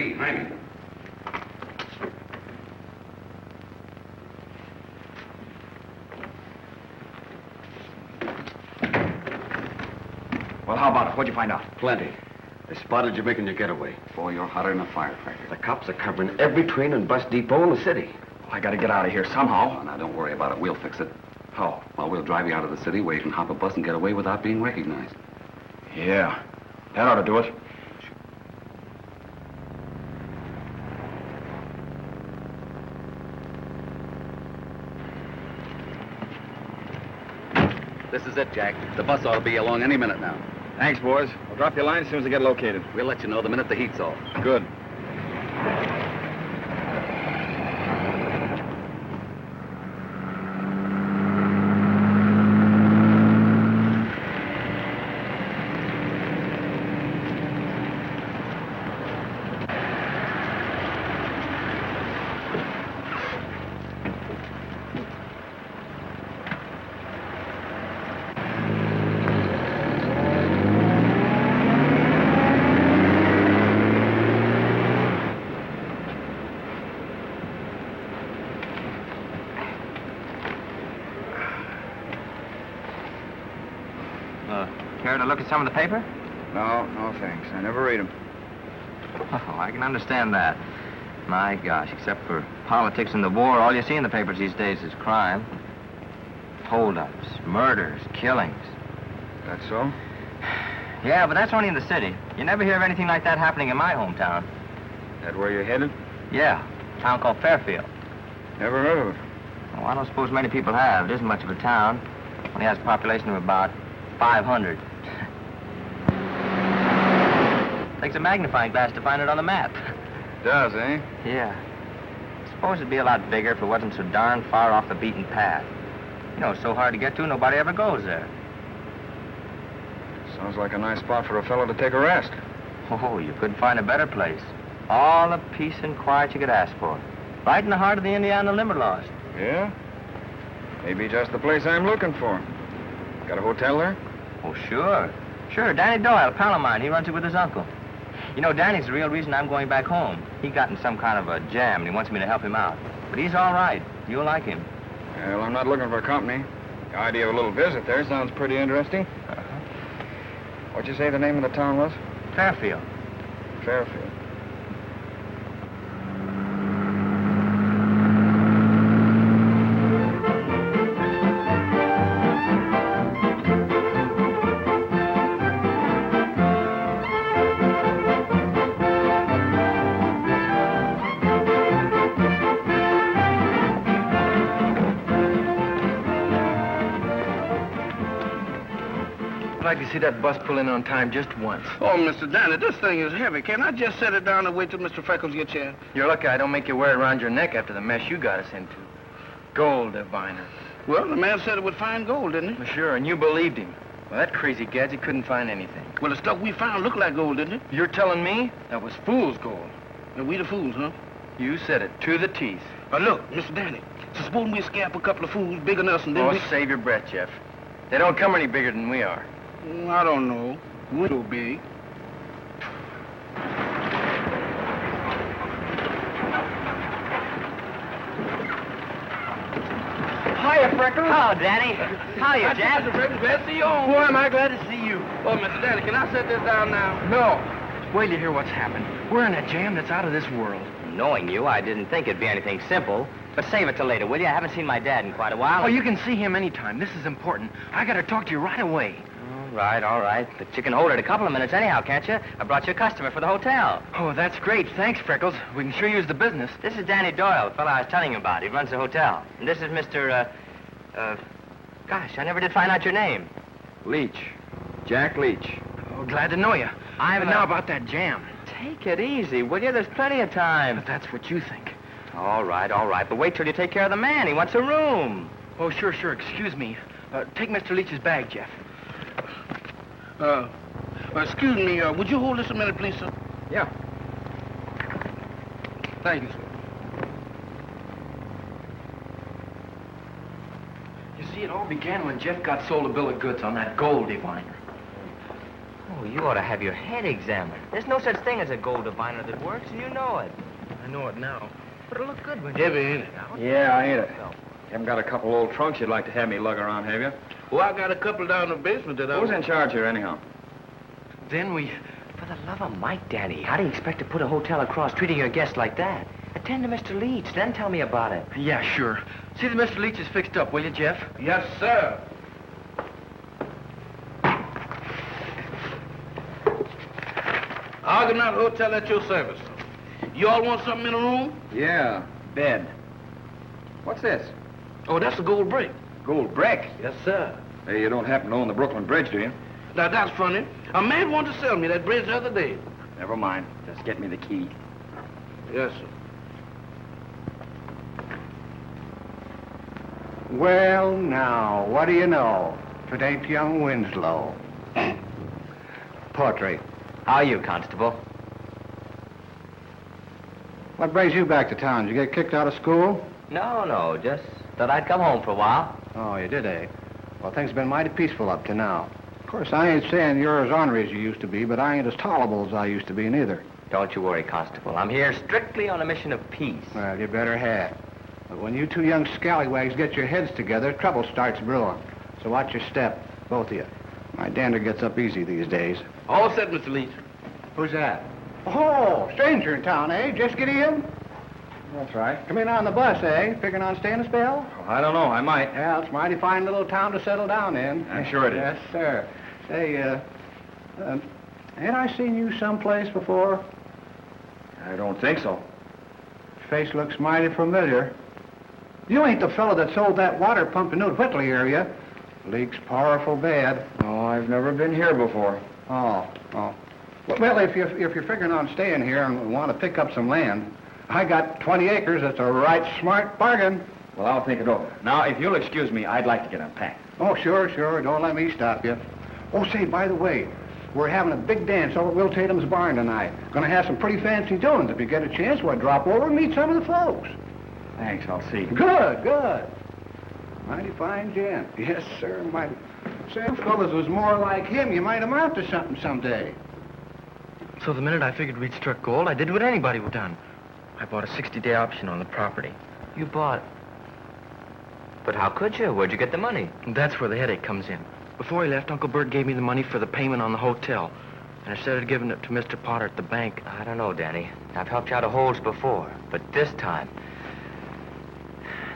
me, Jaime. Well, how about it? What'd you find out? Plenty. They spotted you making your getaway. Boy, you're hotter than a firecracker. The cops are covering every train and bus depot in the city. I gotta get out of here somehow. Oh, now, don't worry about it. We'll fix it. How? Well, we'll drive you out of the city where you can hop a bus and get away without being recognized. Yeah. That ought to do it. This is it, Jack. The bus ought to be along any minute now. Thanks, boys. I'll drop your line as soon as I get located. We'll let you know the minute the heat's off. Good. Care to look at some of the paper? No, thanks. I never read them. Oh, I can understand that. My gosh, except for politics and the war, all you see in the papers these days is crime. Hold-ups, murders, killings. That's so? Yeah, but that's only in the city. You never hear of anything like that happening in my hometown. That where you're headed? Yeah, a town called Fairfield. Never heard of it. Oh, I don't suppose many people have. It isn't much of a town. Only has a population of about 500. Takes a magnifying glass to find it on the map. Does, eh? Yeah. Suppose it'd be a lot bigger if it wasn't so darn far off the beaten path. You know, it's so hard to get to, nobody ever goes there. Sounds like a nice spot for a fellow to take a rest. Oh, you couldn't find a better place. All the peace and quiet you could ask for. Right in the heart of the Indiana Limberlost. Yeah? Maybe just the place I'm looking for. Got a hotel there? Oh, sure. Sure, Danny Doyle, a pal of mine. He runs it with his uncle. You know, Danny's the real reason I'm going back home. He got in some kind of a jam, and he wants me to help him out. But he's all right. You'll like him. Well, I'm not looking for company. The idea of a little visit there sounds pretty interesting. What'd you say the name of the town was? Fairfield. Fairfield. I'd like to see that bus pull in on time just once. Oh, Mr. Danny, this thing is heavy. Can't I just set it down and wait till Mr. Freckles gets here? You're lucky I don't make you wear it around your neck after the mess you got us into. Gold diviner. Well, the man said it would find gold, didn't he? Well, sure, and you believed him. Well, that crazy gadget couldn't find anything. Well, the stuff we found looked like gold, didn't it? You're telling me that was fool's gold? And we the fools, huh? You said it, to the teeth. Look, Mr. Danny, so suppose we scalp a couple of fools bigger than us and then Oh, save your breath, Jeff. They don't come any bigger than we are. I don't know. We're so big. Hiya, Freckles. Oh, Danny. How you, Jack? Mr. Freckles, glad to see you on. Boy, am I glad to see you. Oh, Mr. Danny, can I set this down now? No. Wait till you hear what's happened. We're in a jam that's out of this world. Knowing you, I didn't think it'd be anything simple. But save it till later, will you? I haven't seen my dad in quite a while. Oh, you can see him anytime. This is important. I gotta talk to you right away. All right. But you can hold it a couple of minutes anyhow, can't you? I brought you a customer for the hotel. Oh, that's great. Thanks, Freckles. We can sure use the business. This is Danny Doyle, the fellow I was telling you about. He runs the hotel. And this is Mr. Gosh, I never did find out your name. Leach. Jack Leach. Oh, glad to know you. I'm now about that jam. Take it easy, will you? There's plenty of time. But that's what you think. All right. But wait till you take care of the man. He wants a room. Oh, sure. Excuse me. Take Mr. Leach's bag, Jeff. Excuse me, would you hold this a minute, please, sir? Yeah. Thank you, sir. You see, it all began when Jeff got sold a bill of goods on that gold diviner. Oh, You ought to have your head examined. There's no such thing as a gold diviner that works, and you know it. I know it now. But it'll look good when Heavy, ain't it? Yeah, I ain't it. You haven't got a couple old trunks you'd like to have me lug around, have you? Well, I got a couple down in the basement that I... Who's in charge here, anyhow? Then we... For the love of Mike, Danny, how do you expect to put a hotel across treating your guests like that? Attend to Mr. Leach, then tell me about it. Yeah, sure. See that Mr. Leach is fixed up, will you, Jeff? Yes, sir. Argonaut Hotel at your service. You all want something in a room? Yeah, bed. What's this? Oh, that's a gold brick. Gold brick? Yes, sir. Hey, you don't happen to own the Brooklyn Bridge, do you? Now, that's funny. A man wanted to sell me that bridge the other day. Never mind. Just get me the key. Yes, sir. Well, now, what do you know? If it ain't young Winslow. Poetry. How are you, Constable? What brings you back to town? Did you get kicked out of school? No, just thought I'd come home for a while. Oh, you did, eh? Well, things have been mighty peaceful up to now. Of course, I ain't saying you're as ornery as you used to be, but I ain't as tolerable as I used to be neither. Don't you worry, Constable. I'm here strictly on a mission of peace. Well, you better have. But when you two young scallywags get your heads together, trouble starts brewing. So watch your step, both of you. My dander gets up easy these days. All set, Mr. Leach. Who's that? Oh, stranger in town, eh? Just get in? That's right. Come in on the bus, eh? Figuring on staying a spell? Well, I don't know. I might. Yeah, it's a mighty fine little town to settle down in. I'm sure it is. Yes, sir. Say, ain't I seen you someplace before? I don't think so. Face looks mighty familiar. You ain't the fellow that sold that water pump in New Whitley area. Leaks powerful bad. Oh, I've never been here before. Oh. Well, if you're figuring on staying here and want to pick up some land, I got 20 acres. That's a right smart bargain. Well, I'll think it over. Now, if you'll excuse me, I'd like to get unpacked. Oh, sure. Don't let me stop you. Oh, say, by the way, we're having a big dance over at Will Tatum's barn tonight. Gonna have some pretty fancy doings. If you get a chance, we'll drop over and meet some of the folks. Thanks, I'll see. Good. Mighty fine gent. Yes, sir, mighty. Say, if fellas was more like him, you might amount to something someday. So the minute I figured we'd struck gold, I did what anybody would have done. I bought a 60-day option on the property. You bought... But how could you? Where'd you get the money? And that's where the headache comes in. Before he left, Uncle Bert gave me the money for the payment on the hotel. And instead of giving it to Mr. Potter at the bank... I don't know, Danny. I've helped you out of holes before. But this time...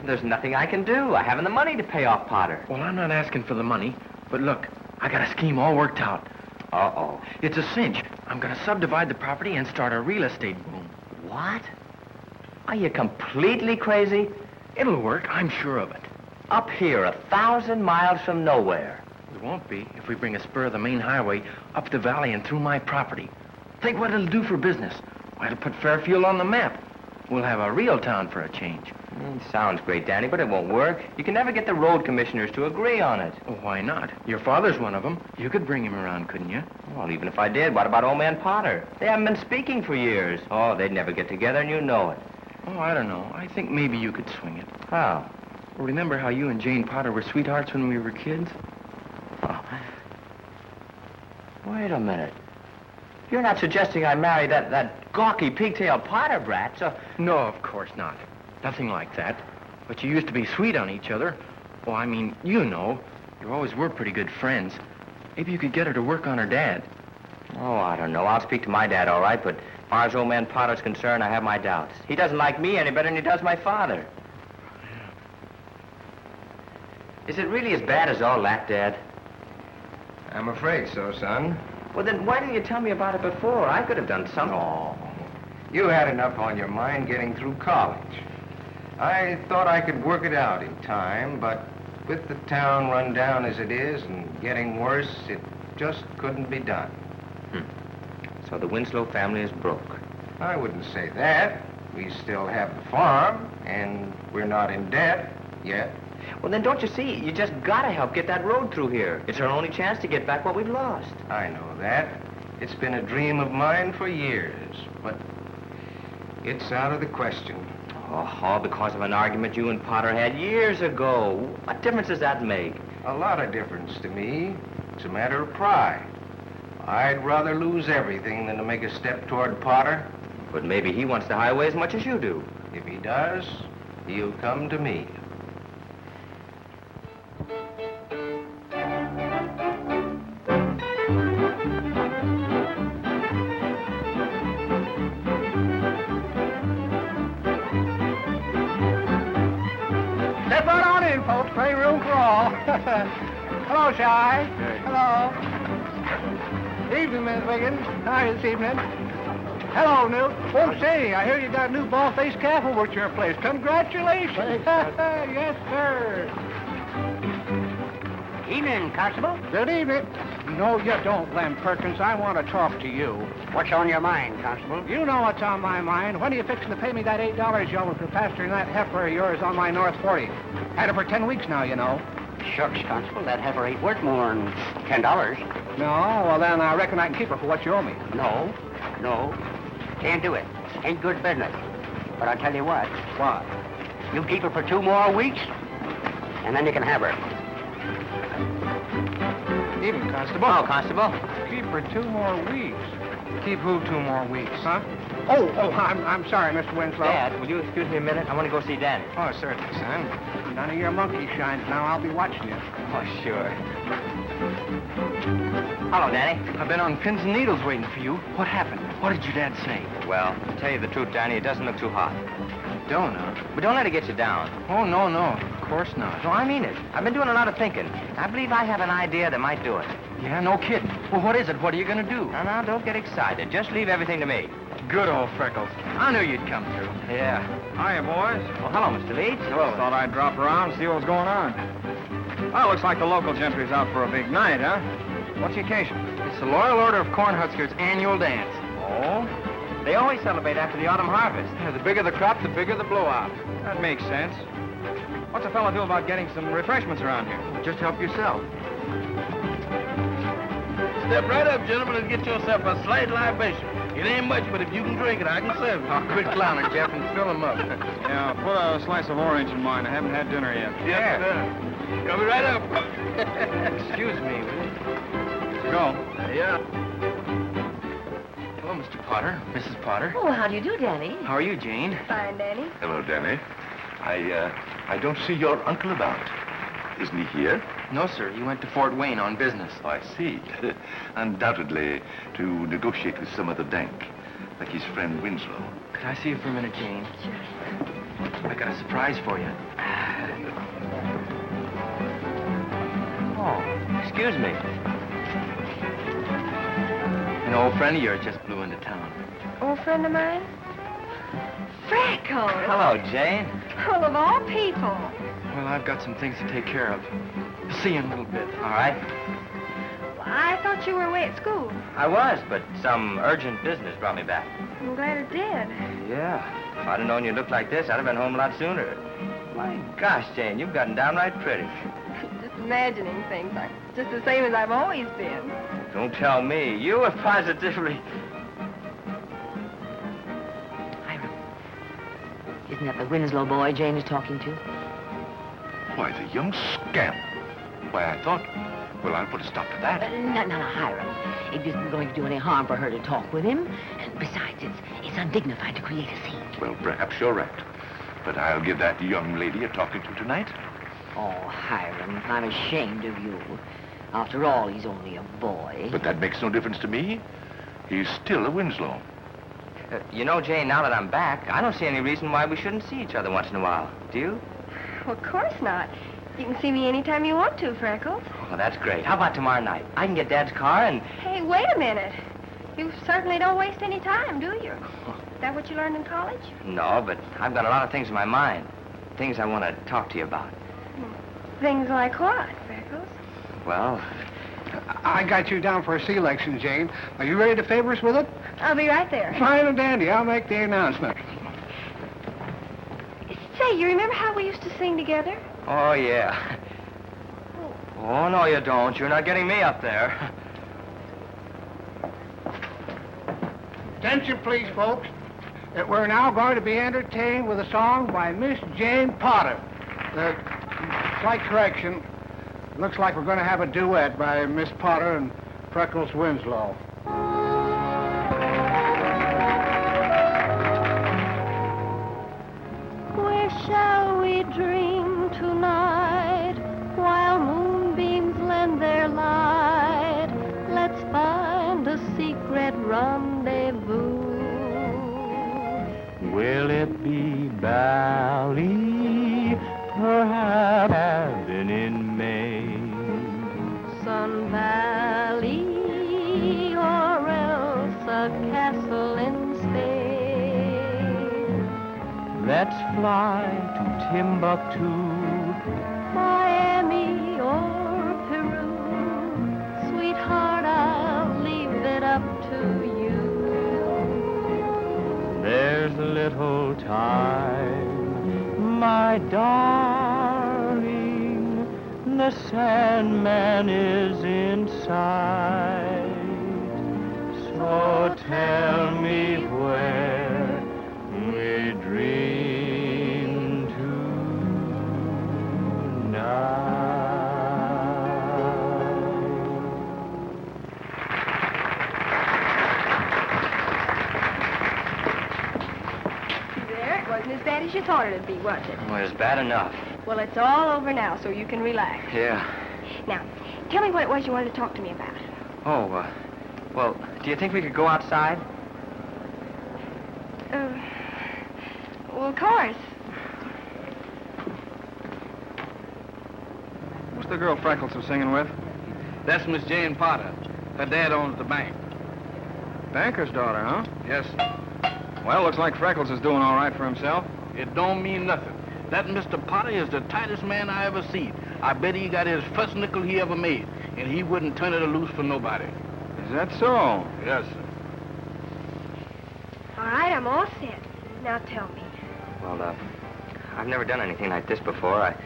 There's nothing I can do. I haven't the money to pay off Potter. Well, I'm not asking for the money. But look, I got a scheme all worked out. Uh-oh. It's a cinch. I'm going to subdivide the property and start a real estate boom. What? Are you completely crazy? It'll work, I'm sure of it. Up here, 1,000 miles from nowhere. It won't be if we bring a spur of the main highway up the valley and through my property. Think what it'll do for business. Why, it'll put Fairfield on the map. We'll have a real town for a change. Sounds great, Danny, but it won't work. You can never get the road commissioners to agree on it. Well, why not? Your father's one of them. You could bring him around, couldn't you? Well, even if I did, what about old man Potter? They haven't been speaking for years. Oh, they'd never get together, and you know it. Oh, I don't know. I think maybe you could swing it. How? Well, remember how you and Jane Potter were sweethearts when we were kids? Oh. Wait a minute. You're not suggesting I marry that gawky pigtail Potter brat, so... No, of course not. Nothing like that. But you used to be sweet on each other. Well, I mean, you know. You always were pretty good friends. Maybe you could get her to work on her dad. Oh, I don't know. I'll speak to my dad, all right, but as far as old man Potter's concerned, I have my doubts. He doesn't like me any better than he does my father. Is it really as bad as all that, Dad? I'm afraid so, son. Well, then why didn't you tell me about it before? I could have done something. No. You had enough on your mind getting through college. I thought I could work it out in time, but with the town run down as it is and getting worse, it just couldn't be done. So the Winslow family is broke. I wouldn't say that. We still have the farm, and we're not in debt yet. Well, then don't you see? You just gotta help get that road through here. It's our only chance to get back what we've lost. I know that. It's been a dream of mine for years, but it's out of the question. Oh, all because of an argument you and Potter had years ago. What difference does that make? A lot of difference to me. It's a matter of pride. I'd rather lose everything than to make a step toward Potter. But maybe he wants the highway as much as you do. If he does, he'll come to me. Step right on in, folks. Plenty of room for all. Hello, Shy. Hello. Evening, Miss Wiggins. How are you this evening? Hello, Newt. Oh, say, I hear you got a new bald-faced calf over at your place. Congratulations. Yes, sir. Evening, Constable. Good evening. No, you don't, Lem Perkins. I want to talk to you. What's on your mind, Constable? You know what's on my mind. When are you fixing to pay me that $8 you owe for pasturing that heifer of yours on my North 40? Had her for 10 weeks now, you know. Shucks, Constable, that heifer ain't worth more than $10. No? Well, then I reckon I can keep her for what you owe me. No. Can't do it. Ain't good business. But I'll tell you what. What? You keep her for 2 more weeks, and then you can have her. Evening, Constable. Oh, Constable. Keep her 2 more weeks. Keep who 2 more weeks? Huh? Oh, I'm sorry, Mr. Winslow. Dad, will you excuse me a minute? I want to go see Danny. Oh, certainly, son. None of your monkey shines now. I'll be watching you. Oh, sure. Hello, Danny. I've been on pins and needles waiting for you. What happened? What did your dad say? Well, to tell you the truth, Danny, it doesn't look too hot. Don't, huh? But don't let it get you down. Oh, no. Of course not. No, I mean it. I've been doing a lot of thinking. I believe I have an idea that might do it. Yeah, no kidding. Well, what is it? What are you going to do? Now, don't get excited. Just leave everything to me. Good old Freckles. I knew you'd come through. Yeah. Hiya, boys. Well, hello, Mr. Leeds. Thought I'd drop around and see what was going on. Well, looks like the local gentry's out for a big night, huh? What's the occasion? It's the Loyal Order of Cornhuskers' annual dance. Oh? They always celebrate after the autumn harvest. Yeah, the bigger the crop, the bigger the blowout. That makes sense. What's a fellow do about getting some refreshments around here? Just help yourself. Step right up, gentlemen, and get yourself a slight libation. It ain't much, but if you can drink it, I can serve it. Oh, quit clowning, Jeff, and fill him up. Yeah, put a slice of orange in mine. I haven't had dinner yet. Yes, sir. Coming right up. Excuse me, will you? Go. Yeah. Hello, Mr. Potter, Mrs. Potter. Oh, how do you do, Danny? How are you, Jane? Fine, Danny. Hello, Danny. I don't see your uncle about. Isn't he here? No, sir. He went to Fort Wayne on business. Oh, I see. Undoubtedly to negotiate with some other bank, like his friend Winslow. Could I see you for a minute, Jane? Sure. I got a surprise for you. Oh, excuse me. An old friend of yours just blew into town. Old friend of mine? Freckles. Hello, Jane. Well, of all people. Well, I've got some things to take care of. See you in a little bit. All right. Well, I thought you were away at school. I was, but some urgent business brought me back. I'm glad it did. Yeah. If I'd have known you looked like this, I'd have been home a lot sooner. My gosh, Jane, you've gotten downright pretty. Just imagining things like just the same as I've always been. Don't tell me. You were positively... Hiram, isn't that the Winslow boy Jane is talking to? Why, the young scamp. Why, I thought... Well, I'll put a stop to that. No, Hiram. It isn't going to do any harm for her to talk with him. And besides, it's undignified to create a scene. Well, perhaps you're right. But I'll give that young lady a talking to tonight. Oh, Hiram, I'm ashamed of you. After all, he's only a boy. But that makes no difference to me. He's still a Winslow. You know, Jane, now that I'm back, I don't see any reason why we shouldn't see each other once in a while. Do you? Well, of course not. You can see me anytime you want to, Freckles. Oh, that's great. How about tomorrow night? I can get Dad's car and... Hey, wait a minute. You certainly don't waste any time, do you? Is that what you learned in college? No, but I've got a lot of things in my mind. Things I want to talk to you about. Things like what, Freckles? Well, I got you down for a C-election, Jane. Are you ready to favor us with it? I'll be right there. Fine and dandy. I'll make the announcement. Say, you remember how we used to sing together? oh, yeah. Oh, no, you don't. You're not getting me up there. Attention, please, folks. We're now going to be entertained with a song by Miss Jane Potter. Slight correction. Looks like we're going to have a duet by Miss Potter and Freckles Winslow. Where shall we dream tonight while moonbeams lend their light? Let's find a secret rendezvous. Will it be Bali, perhaps heaven in May? Sun Valley, or else a castle in Spain. Let's fly to Timbuktu, Miami or Peru. Sweetheart, I'll leave it up to you. there's little time, my darling, the Sandman is in sight. So tell me where we dream tonight. There, it wasn't as bad as you thought it'd be, was it? Well, it's bad enough. Well, it's all over now, so you can relax. Yeah. Now, tell me what it was you wanted to talk to me about. Oh, well, do you think we could go outside? Well, of course. Who's the girl Freckles was singing with? That's Miss Jane Potter. Her dad owns the bank. Banker's daughter, huh? Yes, sir. Well, looks like Freckles is doing all right for himself. It don't mean nothing. That Mr. Potter is the tightest man I ever seen. I bet he got his first nickel he ever made, and he wouldn't turn it loose for nobody. Is that so? Yes, sir. All right, I'm all set. Now tell me. Well, I've never done anything like this before. I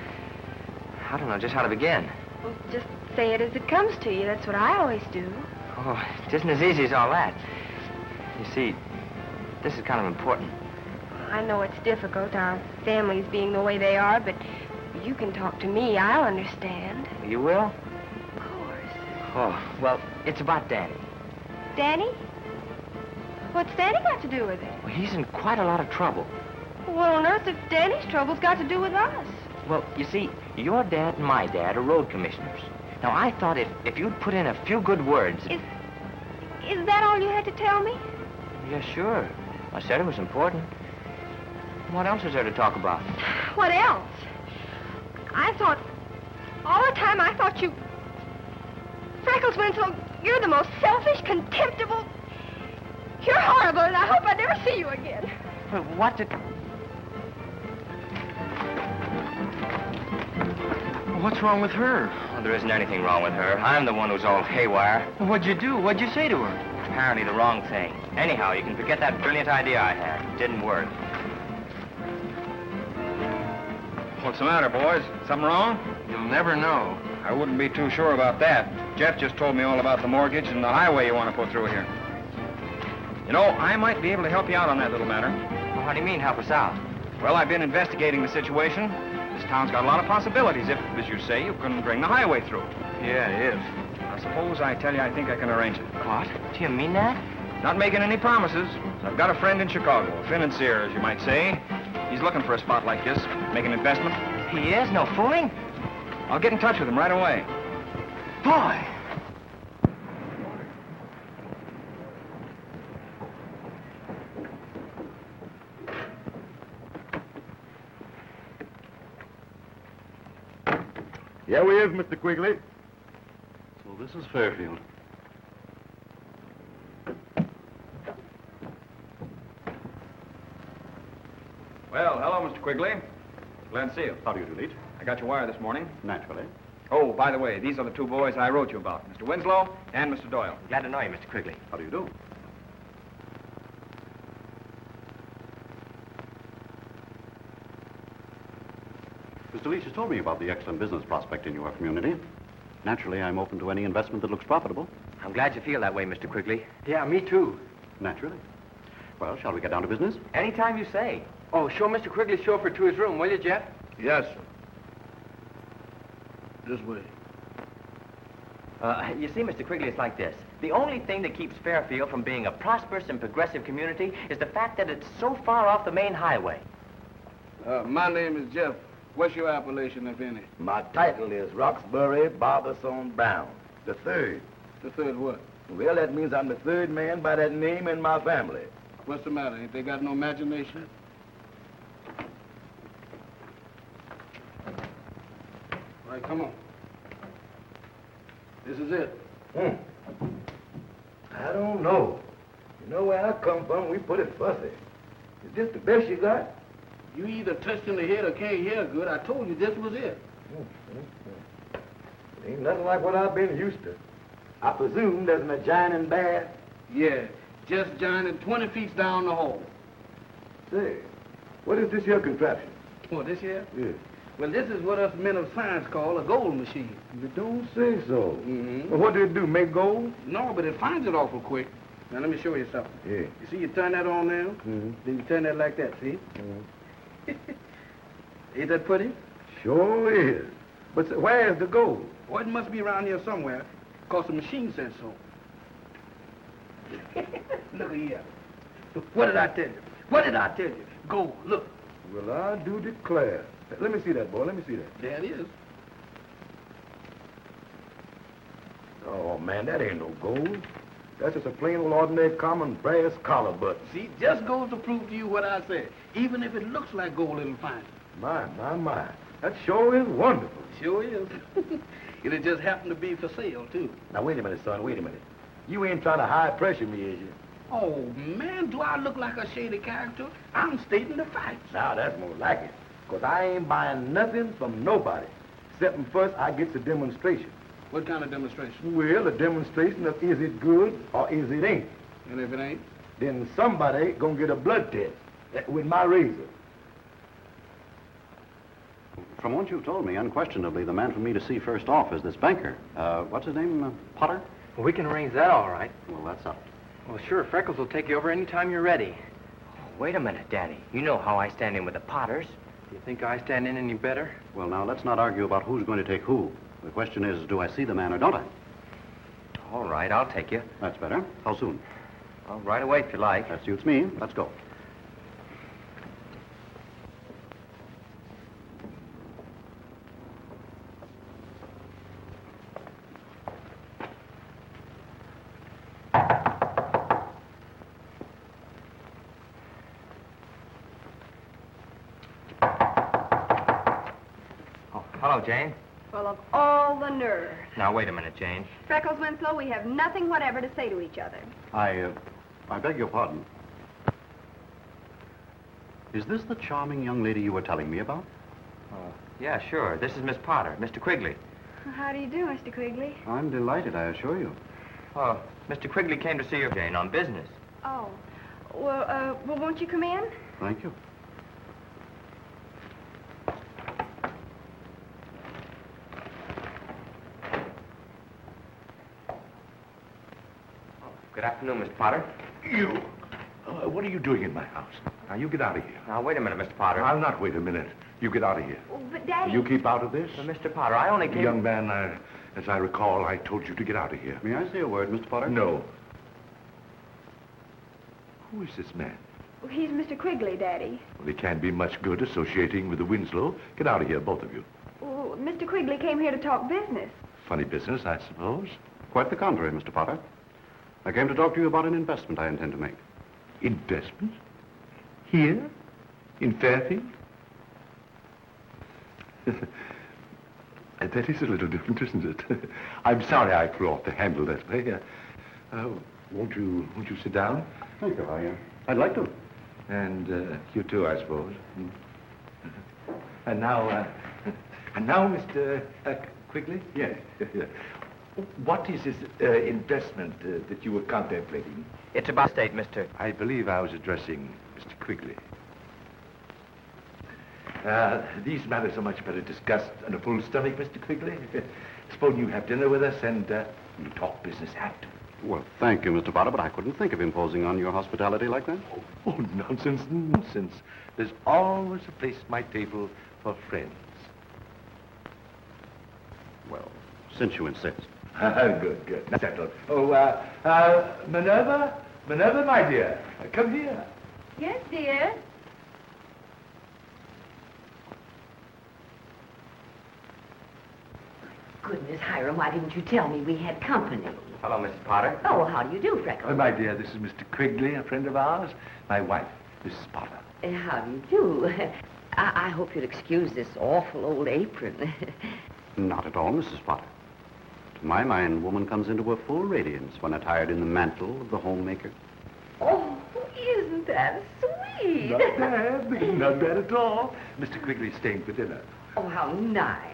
don't know just how to begin. Well, just say it as it comes to you. That's what I always do. Oh, it isn't as easy as all that. You see, this is kind of important. I know it's difficult, our families being the way they are, but you can talk to me. I'll understand. You will? Of course. Oh, well, it's about Danny. Danny? What's Danny got to do with it? Well, he's in quite a lot of trouble. What on earth have Danny's troubles got to do with us? Well, you see, your dad and my dad are road commissioners. Now, I thought if you'd put in a few good words... Is that all you had to tell me? Yeah, sure. I said it was important. What else is there to talk about? What else? All the time I thought you... Freckles Winslow, you're the most selfish, contemptible... You're horrible, and I hope I never see you again. Well, what did... What's wrong with her? Well, there isn't anything wrong with her. I'm the one who's all haywire. What'd you do? What'd you say to her? Apparently the wrong thing. Anyhow, you can forget that brilliant idea I had. It didn't work. What's the matter, boys? Something wrong? You'll never know. I wouldn't be too sure about that. Jeff just told me all about the mortgage and the highway you want to put through here. You know, I might be able to help you out on that little matter. Well, how do you mean, help us out? Well, I've been investigating the situation. This town's got a lot of possibilities if, as you say, you can bring the highway through. Yeah, if. Now, suppose I tell you I think I can arrange it. What? Do you mean that? Not making any promises. I've got a friend in Chicago, a financier, as you might say. He's looking for a spot like this, make an investment. He is? No fooling? I'll get in touch with him right away. Boy! Yeah, we is, Mr. Quigley. So this is Fairfield. Well, hello, Mr. Quigley. Glad to see you. How do you do, Leach? I got your wire this morning. Naturally. Oh, by the way, these are the two boys I wrote you about, Mr. Winslow and Mr. Doyle. Glad to know you, Mr. Quigley. How do you do? Mr. Leach has told me about the excellent business prospect in your community. Naturally, I'm open to any investment that looks profitable. I'm glad you feel that way, Mr. Quigley. Yeah, me too. Naturally. Well, shall we get down to business? Anytime you say. Oh, show Mr. Quigley's chauffeur to his room, will you, Jeff? Yes, sir. This way. You see, Mr. Quigley, it's like this. The only thing that keeps Fairfield from being a prosperous and progressive community is the fact that it's so far off the main highway. My name is Jeff. What's your appellation, if any? My title is Roxbury Barberson Brown, the third. The third what? Well, that means I'm the third man by that name in my family. What's the matter? Ain't they got no imagination? All right, come on. This is it. I don't know. You know where I come from, we put it fussy. Is this the best you got? You either touched in the head or can't hear good. I told you this was it. Ain't nothing like what I've been used to. I presume there's an adjoining bath? Yeah, just joining 20 feet down the hall. Say, what is this here contraption? What, this here? Yeah. Well, this is what us men of science call a gold machine. You don't say so. Mm-hmm. Well, what do it do, make gold? No, but it finds it awful quick. Now, let me show you something. Yeah. You see, you turn that on now, Mm-hmm. then you turn that like that, see? Mm-hmm. Ain't that pretty? Sure is. But where's the gold? Well, it must be around here somewhere, because the machine says so. Look here. What did I tell you? What did I tell you? Gold, look. Well, I do declare. Let me see that, boy. Let me see that. There it is. Oh, man, that ain't no gold. That's just a plain old ordinary common brass collar button. See, just goes to prove to you what I said. Even if it looks like gold, it'll find it. My. That sure is wonderful. Sure is. It'll just happen to be for sale, too. Now, wait a minute, son, wait a minute. You ain't trying to high pressure me, is you? Oh, man, do I look like a shady character? I'm stating the facts. Now, that's more like it. Because I ain't buying nothing from nobody. Except first I get the demonstration. What kind of demonstration? Well, a demonstration of is it good or is it ain't. And if it ain't? Then somebody gonna get a blood test with my razor. From what you've told me, unquestionably, the man for me to see first off is this banker. What's his name? Potter? Well, we can arrange that all right. Well, that's up. Well, sure, Freckles will take you over any time you're ready. Oh, wait a minute, Danny. You know how I stand in with the Potters. Do you think I stand in any better? Well, now, let's not argue about who's going to take who. The question is, do I see the man or don't I? All right, I'll take you. That's better. How soon? Well, right away, if you like. That suits me. Let's go. Oh, hello, Jane. Full of all the nerve. Now, wait a minute, Jane. Freckles Winslow, we have nothing whatever to say to each other. I beg your pardon. Is this the charming young lady you were telling me about? Yeah, sure. This is Miss Potter, Mr. Quigley. How do you do, Mr. Quigley? I'm delighted, I assure you. Oh, Mr. Quigley came to see you, Jane, on business. Oh. Well, won't you come in? Thank you. Good afternoon, Mr. Potter. You! What are you doing in my house? Now, you get out of here. Now, wait a minute, Mr. Potter. I'll not wait a minute. You get out of here. Oh, but, Daddy... You keep out of this? Mr. Potter, I only came... Young man, as I recall, I told you to get out of here. May I say a word, Mr. Potter? No. Who is this man? Well, he's Mr. Quigley, Daddy. Well, he can't be much good associating with the Winslow. Get out of here, both of you. Well, Mr. Quigley came here to talk business. Funny business, I suppose. Quite the contrary, Mr. Potter. I came to talk to you about an investment I intend to make. Investment? Here? In Fairfield? That is a little different, isn't it? I'm sorry I threw off the handle that way. Won't you sit down? Thank you, I'd like to. And you too, I suppose. And now, Mr. Quigley? Yes. What is this investment that you were contemplating? It's about state, Mr. I believe I was addressing Mr. Quigley. These matters are much better discussed on a full stomach, Mr. Quigley. Suppose you have dinner with us and we'll talk business after. Well, thank you, Mr. Potter, but I couldn't think of imposing on your hospitality like that. Oh, nonsense, nonsense. There's always a place at my table for friends. Well, since you insist. Good, good. Now settled. Oh, Minerva? Minerva, my dear, come here. Yes, dear. Goodness, Hiram, why didn't you tell me we had company? Hello, Mrs. Potter. Oh, well, how do you do, Freckles? My dear, this is Mr. Quigley, a friend of ours. My wife, Mrs. Potter. How do you do? I hope you'll excuse this awful old apron. Not at all, Mrs. Potter. To my mind, woman comes into her full radiance when attired in the mantle of the homemaker. Oh, isn't that sweet? Not bad, not bad at all. Mr. Quigley's staying for dinner. Oh, how nice.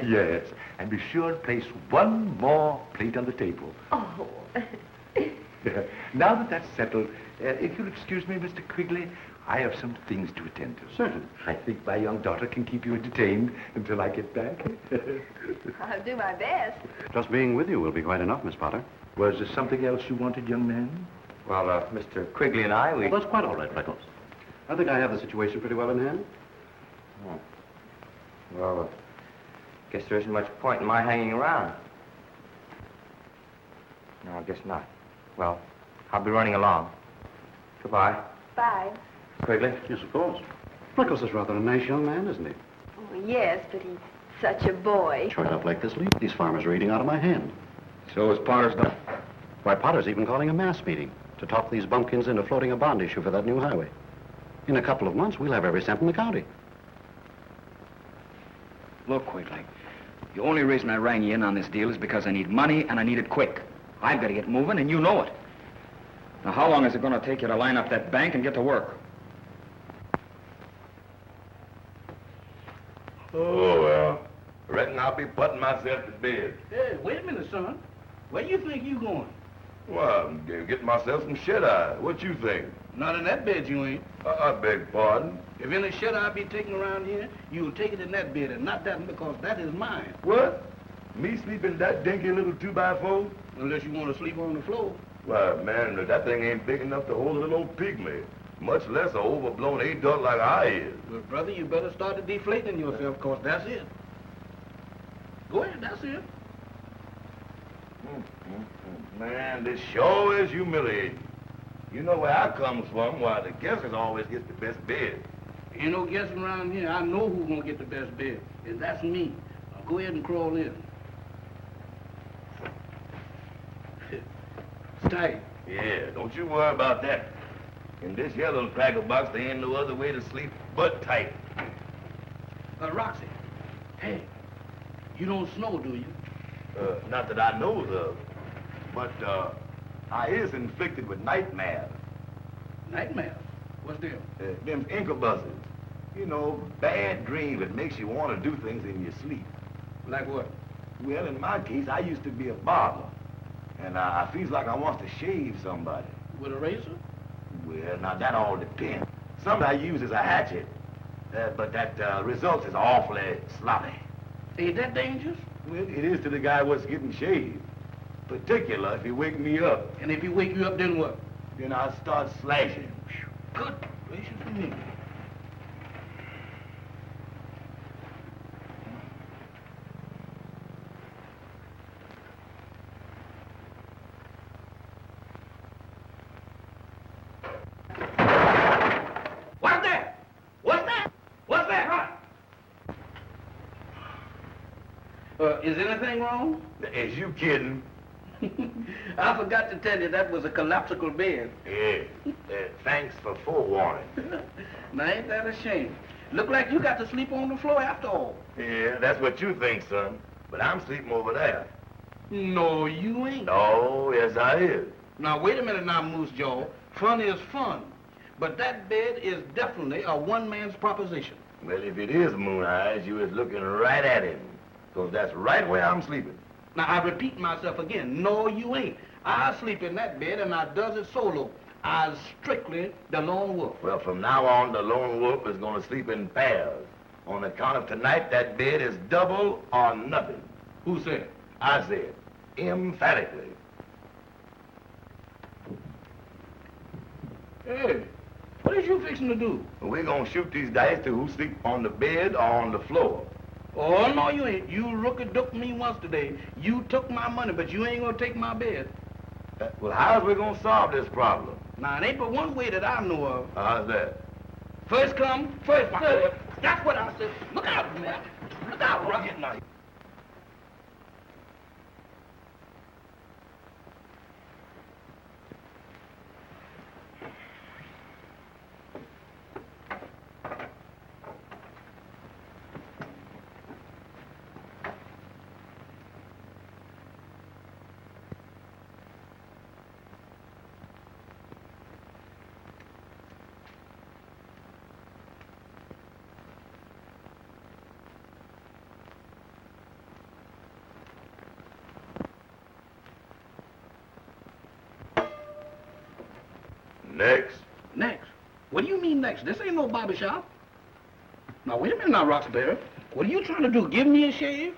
Yes, and be sure and place one more plate on the table. Oh. Now that that's settled, if you'll excuse me, Mr. Quigley, I have some things to attend to. Certainly. I think my young daughter can keep you entertained until I get back. I'll do my best. Just being with you will be quite enough, Miss Potter. Was there something else you wanted, young man? Well, Mr. Quigley and I, Well, that's quite all right, Freckles. I think I have the situation pretty well in hand. Oh. Well, guess there isn't much point in my hanging around. No, I guess not. Well, I'll be running along. Goodbye. Bye. Quigley? Yes, of course. Freckles is rather a nice young man, isn't he? Oh, yes, but he's such a boy. Short up like this leaf, these farmers are eating out of my hand. So is Potter's done. Why, Potter's even calling a mass meeting to talk these bumpkins into floating a bond issue for that new highway. In a couple of months, we'll have every cent in the county. Look, Quigley, the only reason I rang you in on this deal is because I need money and I need it quick. I've got to get moving and you know it. Now, how long is it going to take you to line up that bank and get to work? Oh, well, I reckon I'll be putting myself to bed. Hey, wait a minute, son. Where you think you going? Well, I'm getting myself some shut-eye. What you think? Not in that bed, you ain't. I beg pardon? If any shit I be taking around here, you'll take it in that bed and not that one because that is mine. What? Me sleeping that dinky little 2x4? Unless you want to sleep on the floor. Why, man, that thing ain't big enough to hold a little pygmy, much less an overblown adult like I is. Well, brother, you better start deflating yourself because that's it. Go ahead, that's it. Man, this sure is humiliating. You know where I comes from, why the guessers always gets the best bed. Ain't no guessing around here. I know who's gonna get the best bed, and that's me. Now go ahead and crawl in. It's tight. Yeah, don't you worry about that. In this here little cracker box, there ain't no other way to sleep but tight. Roxy, hey, you don't snow, do you? Not that I knows of. But, I is inflicted with nightmares. Nightmares? What's them? Them incubuses. You know, bad dreams that makes you want to do things in your sleep. Like what? Well, in my case, I used to be a barber. And I feels like I want to shave somebody. With a razor? Well, now that all depends. Some I use as a hatchet. But that result is awfully sloppy. Ain't that dangerous? Well, it is to the guy what's getting shaved. Particular if he wake me up. And if he wake you up, then what? Then I'll start slashing. Good gracious me. What's that? What's that? What's that? Is anything wrong? Is you kidding? I forgot to tell you that was a collapsible bed. Yeah. Thanks for forewarning. Now, ain't that a shame? Look like you got to sleep on the floor after all. Yeah, that's what you think, son. But I'm sleeping over there. No, you ain't. Oh, yes, I is. Now, wait a minute now, Moose Jaw. Fun is fun. But that bed is definitely a one-man's proposition. Well, if it is Moon Eyes, you is looking right at him. Because that's right where I'm sleeping. Now, I repeat myself again. No, you ain't. I sleep in that bed, and I does it solo. I's strictly the lone wolf. Well, from now on, the lone wolf is going to sleep in pairs. On account of tonight, that bed is double or nothing. Who said? I said, emphatically. Hey, what is you fixing to do? We're going to shoot these dice to who sleep on the bed or on the floor. Oh, no, you ain't. You rookie-dooked me once today. You took my money, but you ain't gonna take my bed. Well, how's we gonna solve this problem? Now, it ain't but one way that I know of. How's that? First come, first serve. That's what I said. Look out, man. Look out, Rocket Knight. Next. Next? What do you mean next? This ain't no barber shop. Now, wait a minute now, Roxbury. What are you trying to do, give me a shave?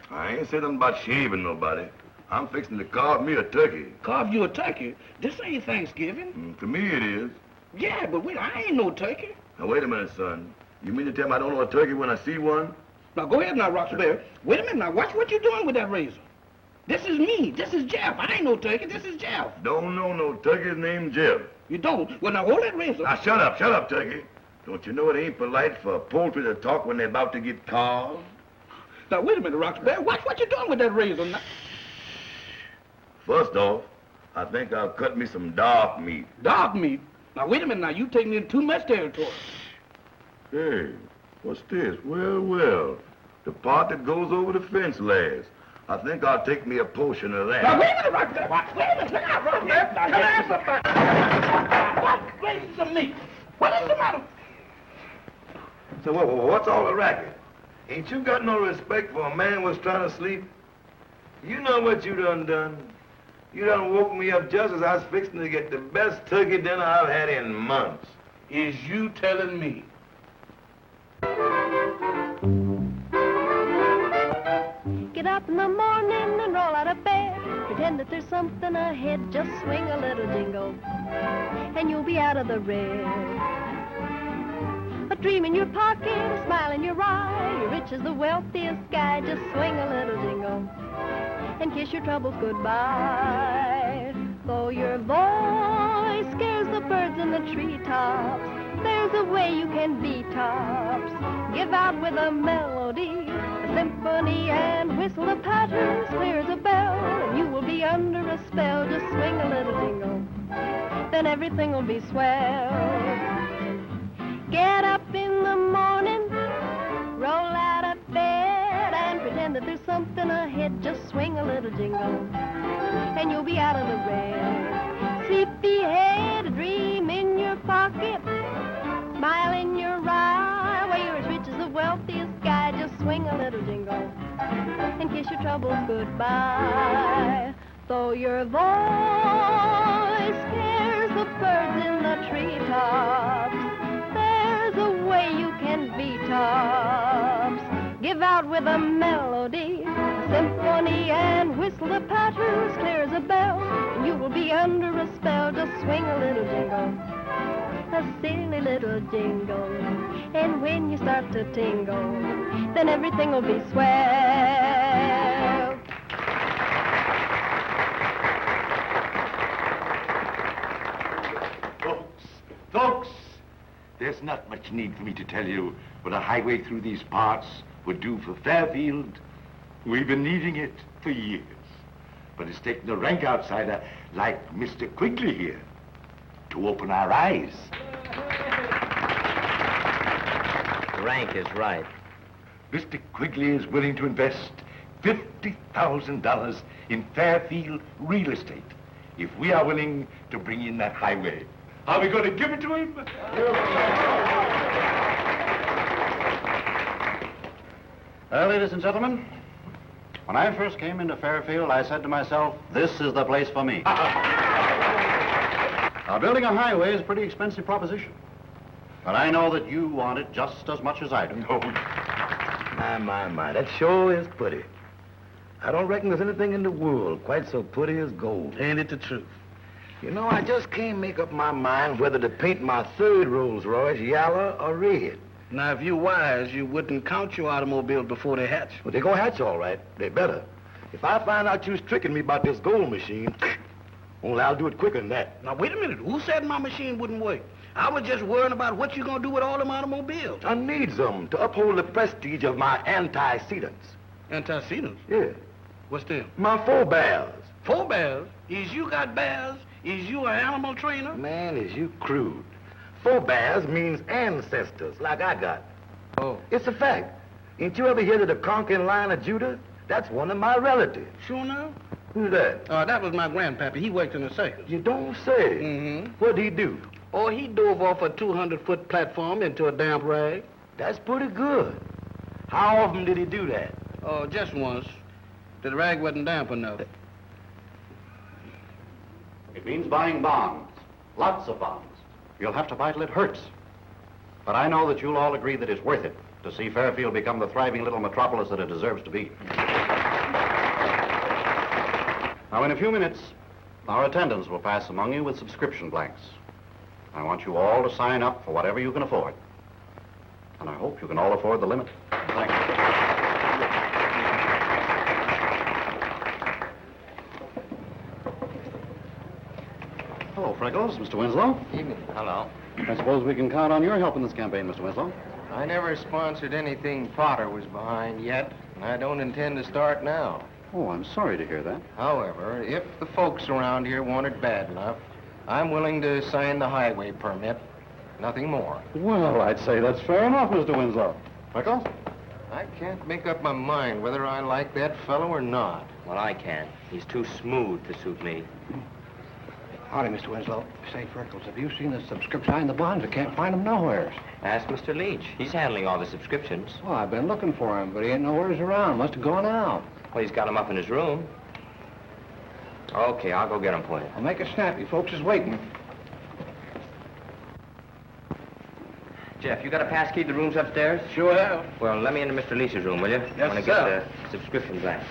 I ain't said nothing about shaving nobody. I'm fixing to carve me a turkey. Carve you a turkey? This ain't Thanksgiving. To me it is. Yeah, but wait, I ain't no turkey. Now, wait a minute, son. You mean to tell me I don't know a turkey when I see one? Now, go ahead now, Roxbury. Wait a minute now. Watch what you're doing with that razor. This is me. This is Jeff. I ain't no turkey. This is Jeff. Don't know no turkeys named Jeff. You don't? Well, now, hold that razor. Now, shut up, turkey. Don't you know it ain't polite for poultry to talk when they're about to get carved? Now, wait a minute, Roxbury. Watch what you're doing with that razor now. First off, I think I'll cut me some dark meat. Dark meat? Now, wait a minute now. You taking in too much territory. Hey, what's this? Well, the part that goes over the fence last. I think I'll take me a portion of that. Now, wait a minute, Roxbury. Wait a minute. Look out, Roxbury. Now, here's the fact. What raises some meat? What is the matter? So what's all the racket? Ain't you got no respect for a man was trying to sleep? You know what you done? You done woke me up just as I was fixing to get the best turkey dinner I've had in months. Is you telling me? Get up in the morning and roll out of bed. Pretend that there's something ahead. Just swing a little jingle, and you'll be out of the red. A dream in your pocket, a smile in your eye. You're rich as the wealthiest guy. Just swing a little jingle and kiss your troubles goodbye. Though your voice scares the birds in the treetops, there's a way you can be tops. Give out with a melody, a symphony, and whistle the pattern clear as a bell, and you will be under a spell. Just swing a little jingle, then everything will be swell. Get up in the morning, roll out of bed, and pretend that there's something ahead. Just swing a little jingle, and you'll be out of the red. Sleepy head, a dream in your pocket, smile in your eye. Why, you're as rich as the wealthiest guy. Just swing a little jingle and kiss your troubles goodbye. Though your voice scares the birds in the treetops, there's a way you can be tops. Give out with a melody, a symphony, and whistle the pattern as clear as a bell, and you will be under a spell. Just swing a little jingle, a silly little jingle, and when you start to tingle, then everything will be swell. Folks, there's not much need for me to tell you what a highway through these parts would do for Fairfield. We've been needing it for years. But it's taken a rank outsider like Mr. Quigley here to open our eyes. Rank is right. Mr. Quigley is willing to invest $50,000 in Fairfield real estate if we are willing to bring in that highway. Are we going to give it to him? Well, ladies and gentlemen, when I first came into Fairfield, I said to myself, this is the place for me. Now, building a highway is a pretty expensive proposition. But I know that you want it just as much as I do. Oh, my, that sure is pretty. I don't reckon there's anything in the world quite so pretty as gold. Ain't it the truth? You know, I just can't make up my mind whether to paint my third Rolls Royce yellow or red. Now, if you wise, you wouldn't count your automobiles before they hatch. Well, they gonna hatch all right. They better. If I find out you's tricking me about this gold machine, only I'll do it quicker than that. Now, wait a minute. Who said my machine wouldn't work? I was just worrying about what you're gonna do with all them automobiles. I need them to uphold the prestige of my antecedents. Antecedents? Yeah. What's them? My forebears. Forebears? Is you got bears? Is you an animal trainer? Man, is you crude. Forebears means ancestors, like I got. Oh. It's a fact. Ain't you ever heard of the conquering line of Judah? That's one of my relatives. Sure now? Who's that? That was my grandpappy. He worked in the circus. You don't say. Mm-hmm. What'd he do? Oh, he dove off a 200-foot platform into a damp rag. That's pretty good. How often did he do that? Oh, just once. The rag wasn't damp enough. It means buying bonds. Lots of bonds. You'll have to buy till it hurts. But I know that you'll all agree that it's worth it to see Fairfield become the thriving little metropolis that it deserves to be. Now, in a few minutes, our attendants will pass among you with subscription blanks. I want you all to sign up for whatever you can afford. And I hope you can all afford the limit. Thank you. Hello, Freckles. Mr. Winslow. Evening. Hello. I suppose we can count on your help in this campaign, Mr. Winslow. I never sponsored anything Potter was behind yet, and I don't intend to start now. Oh, I'm sorry to hear that. However, if the folks around here want it bad enough, I'm willing to sign the highway permit. Nothing more. Well, I'd say that's fair enough, Mr. Winslow. Freckles? I can't make up my mind whether I like that fellow or not. Well, I can. He's too smooth to suit me. Howdy, Mr. Winslow. Say, Freckles, have you seen the subscription sign the bonds? I can't find them nowhere. Ask Mr. Leach. He's handling all the subscriptions. Well, I've been looking for him, but he ain't nowheres around. Must have gone out. Well, he's got him up in his room. Okay, I'll go get him for you. I'll make it snappy. Folks is waiting. Jeff, you got a pass key to the rooms upstairs? Sure have. Well, let me into Mr. Leach's room, will you? Yes, I want to sir. get the subscription blank.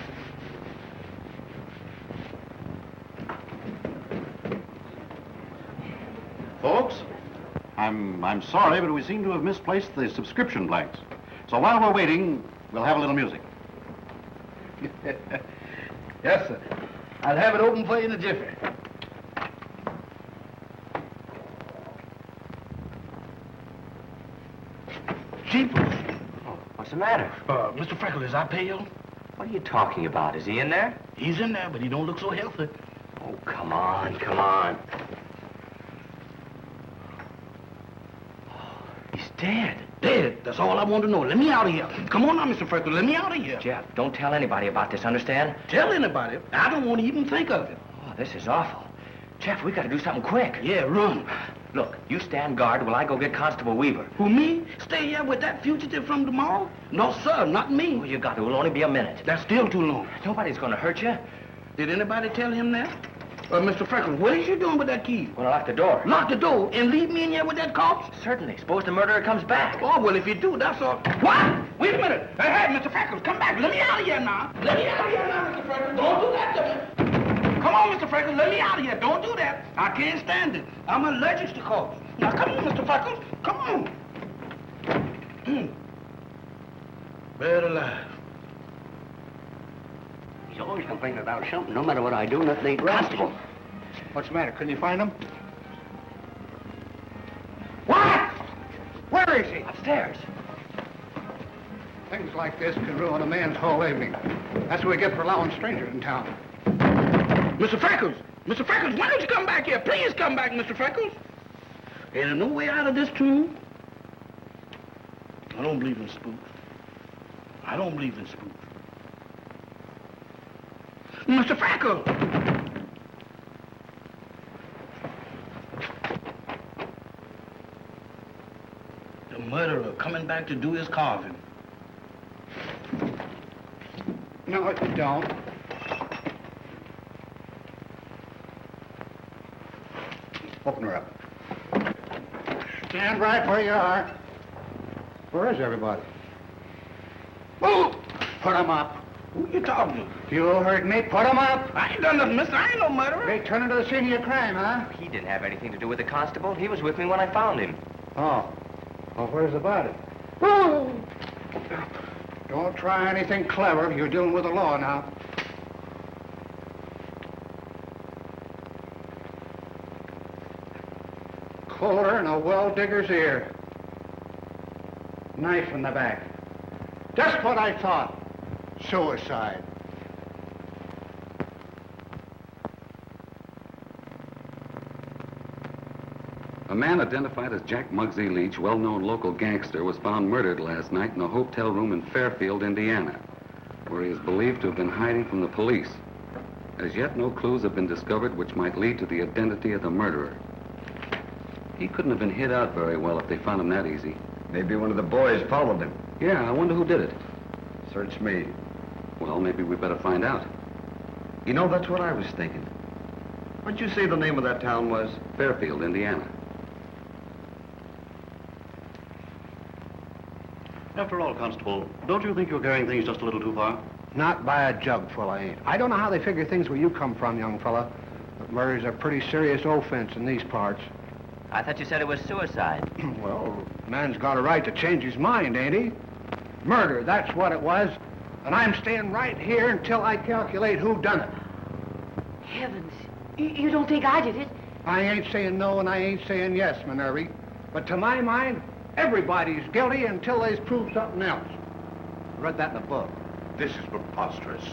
Folks, I'm sorry, but we seem to have misplaced the subscription blanks. So while we're waiting, we'll have a little music. Yes, sir. I'll have it open for you in a jiffy. Jeepers. Oh, what's the matter? Mr. Freckles, is I pale? What are you talking about? Is he in there? He's in there, but he don't look so healthy. Oh, come on, come on. He's dead. Dead? That's all I want to know. Let me out of here. Come on now, Mr. Freckles. Let me out of here. Jeff, don't tell anybody about this, understand? Tell anybody? I don't want to even think of it. Oh, this is awful. Jeff, we got to do something quick. Yeah, run. Look, you stand guard while I go get Constable Weaver. Who, me? Stay here with that fugitive from tomorrow? No, sir, not me. Oh, you got to. It'll only be a minute. That's still too long. Nobody's going to hurt you. Did anybody tell him that? Mr. Freckles, what is you doing with that key? Well, lock the door. Lock the door and leave me in here with that corpse? Certainly. Suppose the murderer comes back. Oh, well, if you do, that's all. What? Wait a minute. Hey, Mr. Freckles, come back. Let me out of here now. Let me out of here now, Mr. Freckles. Don't do that to me. Come on, Mr. Freckles, let me out of here. Don't do that. I can't stand it. I'm allergic to corpse. Now, come on, Mr. Freckles. Come on. Buried alive. He's always complaining about something. No matter what I do, nothing ain't right. Constable. What's the matter? Couldn't you find him? What? Where is he? Upstairs. Things like this can ruin a man's whole evening. That's what we get for allowing strangers in town. Mr. Freckles! Mr. Freckles, why don't you come back here? Please come back, Mr. Freckles. Ain't there no way out of this tomb? I don't believe in spooks. I don't believe in spooks. Mr. Freckles! The murderer coming back to do his carving. No, you don't. Open her up. Stand right where you are. Where is everybody? Move! Put them up. Who you talking to? You heard me. Put them up. I ain't done nothing, mister. I ain't no murderer. They turn into the scene of your crime, huh? He didn't have anything to do with the constable. He was with me when I found him. Oh. Well, where's the body? Don't try anything clever. You're dealing with the law now. Colder than a well-digger's ear. Knife in the back. Just what I thought. Suicide. A man identified as Jack Muggsy Leach, well-known local gangster, was found murdered last night in a hotel room in Fairfield, Indiana, where he is believed to have been hiding from the police. As yet, no clues have been discovered which might lead to the identity of the murderer. He couldn't have been hid out very well if they found him that easy. Maybe one of the boys followed him. Yeah, I wonder who did it. Search me. Well, maybe we better find out. You know, that's what I was thinking. What'd you say the name of that town was? Fairfield, Indiana. After all, Constable, don't you think you're carrying things just a little too far? Not by a jugful, I ain't. I don't know how they figure things where you come from, young fella, but murder's a pretty serious offense in these parts. I thought you said it was suicide. Well, man's got a right to change his mind, ain't he? Murder, that's what it was. And I'm staying right here until I calculate who done it. Heavens, you don't think I did it? I ain't saying no and I ain't saying yes, Minerva. But to my mind, everybody's guilty until they's proved something else. I read that in a book. This is preposterous.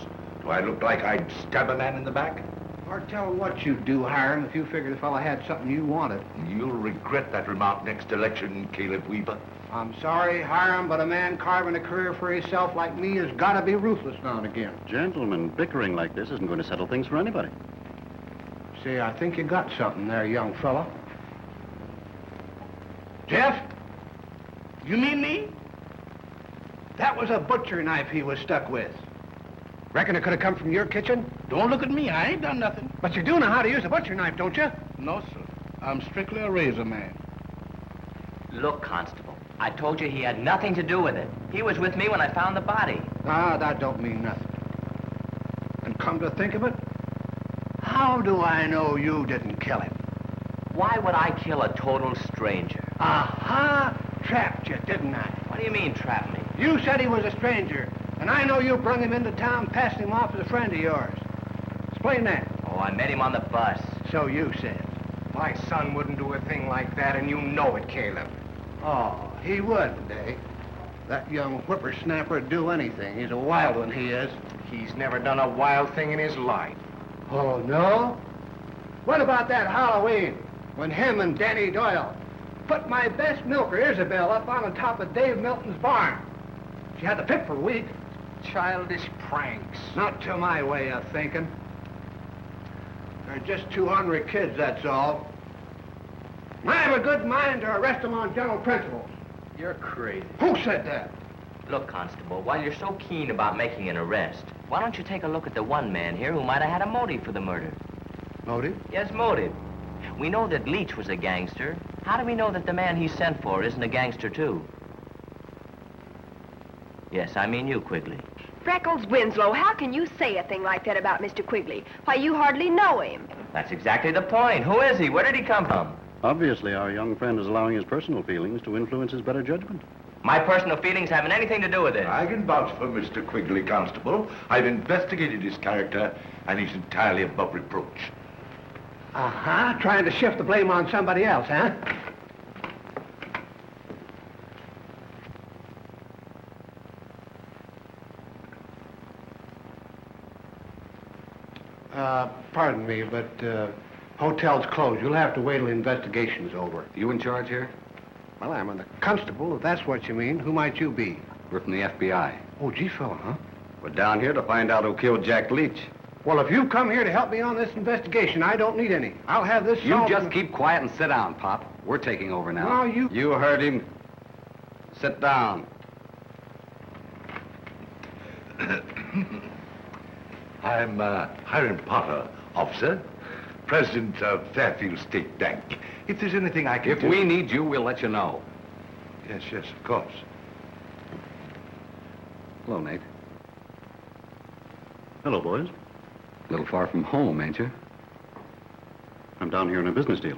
Do I look like I'd stab a man in the back? Or tell him what you'd do, Hiram, if you figured the fella had something you wanted. You'll regret that remark next election, Caleb Weaver. I'm sorry, Hiram, but a man carving a career for himself like me has got to be ruthless now and again. Gentlemen, bickering like this isn't going to settle things for anybody. See, I think you got something there, young fella. Jeff? You mean me? That was a butcher knife he was stuck with. Reckon it could have come from your kitchen? Don't look at me. I ain't done nothing. But you do know how to use a butcher knife, don't you? No, sir. I'm strictly a razor man. Look, Constable, I told you he had nothing to do with it. He was with me when I found the body. Ah, that don't mean nothing. And come to think of it, how do I know you didn't kill him? Why would I kill a total stranger? Aha! Trapped you, didn't I? What do you mean, trap me? You said he was a stranger, and I know you brung him into town, passing him off as a friend of yours. Explain that. Oh, I met him on the bus. So you said. My son wouldn't do a thing like that, and you know it, Caleb. Oh, he wouldn't, eh? That young whippersnapper'd do anything. He's a wild one, he is. He's never done a wild thing in his life. Oh, no? What about that Halloween, when him and Danny Doyle put my best milker, Isabel, up on the top of Dave Milton's barn? She had the pip for a week. Childish pranks. Not to my way of thinking. They're just two ornery kids, that's all. I have a good mind to arrest them on general principles. You're crazy. Who said that? Look, Constable, while you're so keen about making an arrest, why don't you take a look at the one man here who might have had a motive for the murder? Motive? Yes, motive. We know that Leach was a gangster. How do we know that the man he sent for isn't a gangster, too? Yes, I mean you, Quigley. Freckles Winslow, how can you say a thing like that about Mr. Quigley? Why, you hardly know him. That's exactly the point. Who is he? Where did he come from? Obviously, our young friend is allowing his personal feelings to influence his better judgment. My personal feelings haven't anything to do with it. I can vouch for Mr. Quigley, Constable. I've investigated his character, and he's entirely above reproach. Uh-huh, trying to shift the blame on somebody else, huh? Pardon me, but, hotel's closed. You'll have to wait till the investigation's over. You in charge here? Well, I'm the constable, if that's what you mean. Who might you be? We're from the FBI. Oh, gee, fella, huh? We're down here to find out who killed Jack Leach. Well, if you've come here to help me on this investigation, I don't need any. I'll have this You solved just in- keep quiet and sit down, Pop. We're taking over now. No, you... You heard him. Sit down. I'm Hiram Potter, officer, president of Fairfield State Bank. If there's anything I can If do... we need you, we'll let you know. Yes, yes, of course. Hello, Nate. Hello, boys. A little far from home, ain't you? I'm down here in a business deal.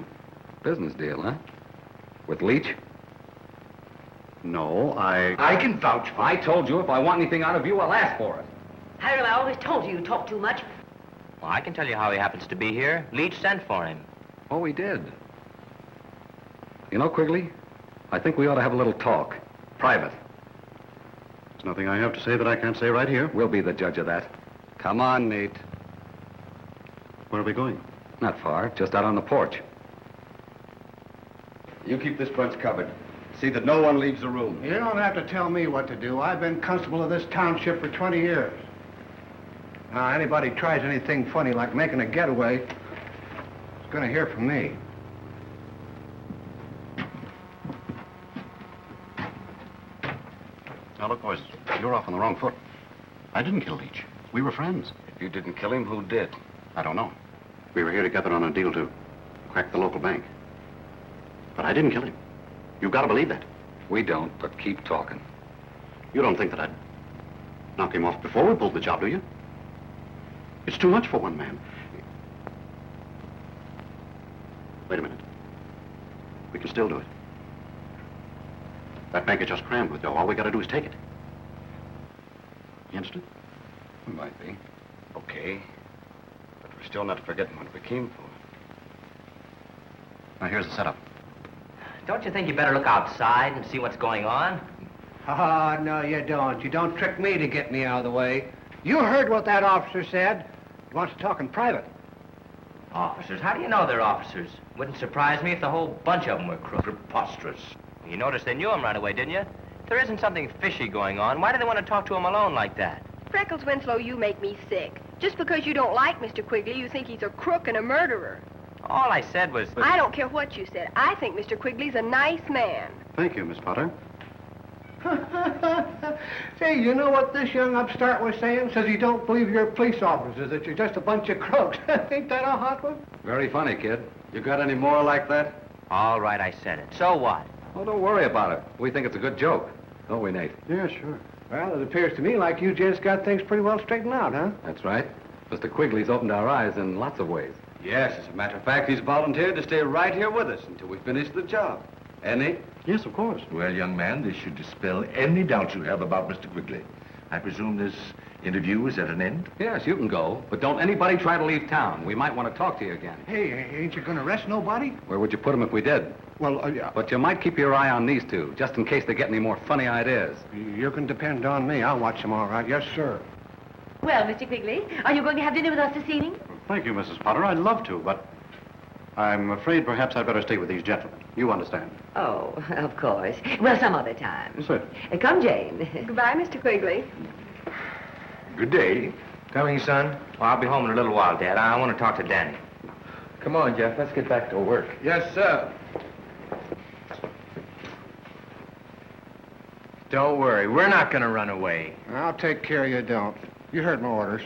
Business deal, huh? With Leach? No, I can vouch for I told you if I want anything out of you, I'll ask for it. Hiram, I always told you talk too much. Well, I can tell you how he happens to be here. Leach sent for him. Oh, we did. You know, Quigley, I think we ought to have a little talk. Private. There's nothing I have to say that I can't say right here. We'll be the judge of that. Come on, Nate. Where are we going? Not far, just out on the porch. You keep this bunch covered. See that no one leaves the room. You don't have to tell me what to do. I've been constable of this township for 20 years. Now, anybody tries anything funny like making a getaway is going to hear from me. Now, look, boys, you're off on the wrong foot. I didn't kill Leach. We were friends. If you didn't kill him, who did? I don't know. We were here together on a deal to crack the local bank. But I didn't kill him. You've got to believe that. We don't, but keep talking. You don't think that I'd knock him off before we pulled the job, do you? It's too much for one man. Wait a minute. We can still do it. That bank is just crammed with dough. All we got to do is take it. You understand? It might be. Okay. But we're still not forgetting what we came for. Now, here's the setup. Don't you think you better look outside and see what's going on? Ah, no, you don't. You don't trick me to get me out of the way. You heard what that officer said. He wants to talk in private. Officers? How do you know they're officers? Wouldn't surprise me if the whole bunch of them were crooks. Preposterous. You noticed they knew him right away, didn't you? If there isn't something fishy going on, why do they want to talk to him alone like that? Freckles Winslow, you make me sick. Just because you don't like Mr. Quigley, you think he's a crook and a murderer. All I said was... I don't care what you said. I think Mr. Quigley's a nice man. Thank you, Miss Potter. Say, you know what this young upstart was saying? Says he don't believe you're police officers, that you're just a bunch of crooks. Ain't that a hot one? Very funny, kid. You got any more like that? All right, I said it. So what? Oh, don't worry about it. We think it's a good joke. Don't we, Nate? Yeah, sure. Well, it appears to me like you gents got things pretty well straightened out, huh? That's right. Mr. Quigley's opened our eyes in lots of ways. Yes, as a matter of fact, he's volunteered to stay right here with us until we finish the job. Eh, Nate? Yes, of course. Well, young man, this should dispel any doubts you have about Mr. Quigley. I presume this interview is at an end? Yes, you can go, but don't anybody try to leave town. We might want to talk to you again. Hey, ain't you gonna arrest nobody? Where would you put them if we did? Well, yeah. But you might keep your eye on these two, just in case they get any more funny ideas. You can depend on me. I'll watch them all right. Yes, sir. Well, Mr. Quigley, are you going to have dinner with us this evening? Thank you, Mrs. Potter. I'd love to, but I'm afraid perhaps I'd better stay with these gentlemen. You understand? Oh, of course. Well, some other time. Sir. Come, Jane. Goodbye, Mr. Quigley. Good day. Coming, son? Well, I'll be home in a little while, Dad. I want to talk to Danny. Come on, Jeff. Let's get back to work. Yes, sir. Don't worry. We're not going to run away. I'll take care you don't. You heard my orders.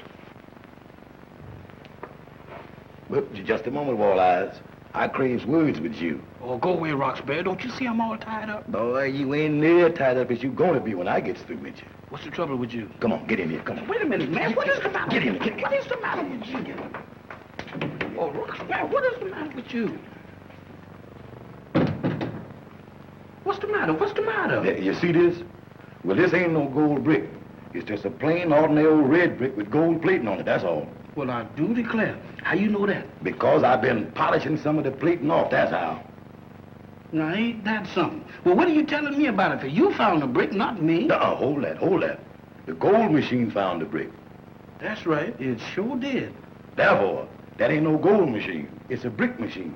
But just a moment, Walleyes. I craves words with you. Oh, go away, Roxbury. Don't you see I'm all tied up? Boy, you ain't near tied up as you gonna be when I get through with you. What's the trouble with you? Come on, get in here, come on. Wait a minute, man. What is the matter? Get in here. What is the matter with you? Oh, Roxbury, what is the matter with you? What's the matter? What's the matter? You see this? Well, this ain't no gold brick. It's just a plain, ordinary old red brick with gold plating on it, that's all. Well, I do declare. How you know that? Because I've been polishing some of the plating off, that's how. Now, ain't that something? Well, what are you telling me about it for? You found the brick, not me. No, hold that. The gold machine found the brick. That's right. It sure did. Therefore, that ain't no gold machine. It's a brick machine.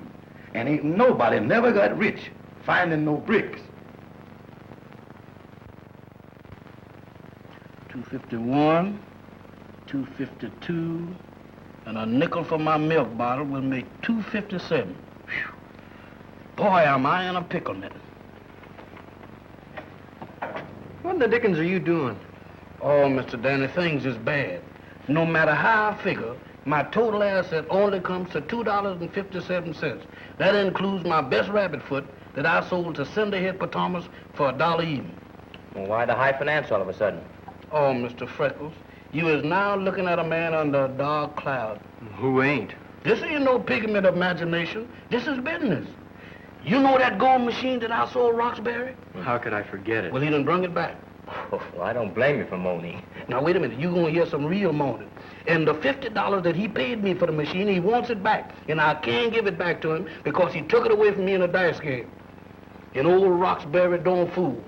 And ain't nobody never got rich finding no bricks. 251, 252, and a nickel for my milk bottle will make 257. Whew. Boy, am I in a pickle now. What in the dickens are you doing? Oh, Mr. Danny, things is bad. No matter how I figure, my total asset only comes to $2.57. That includes my best rabbit foot that I sold to Cinderhead Thomas for $1 even. Well, why the high finance all of a sudden? Oh, Mr. Freckles, you is now looking at a man under a dark cloud. Who ain't? This ain't no pigment of imagination. This is business. You know that gold machine that I sold Roxbury? How could I forget it? Well, he done brung it back. Well, I don't blame you for moaning. Now, wait a minute. You're going to hear some real moaning. And the $50 that he paid me for the machine, he wants it back. And I can't give it back to him because he took it away from me in a dice game. And old Roxbury don't fool.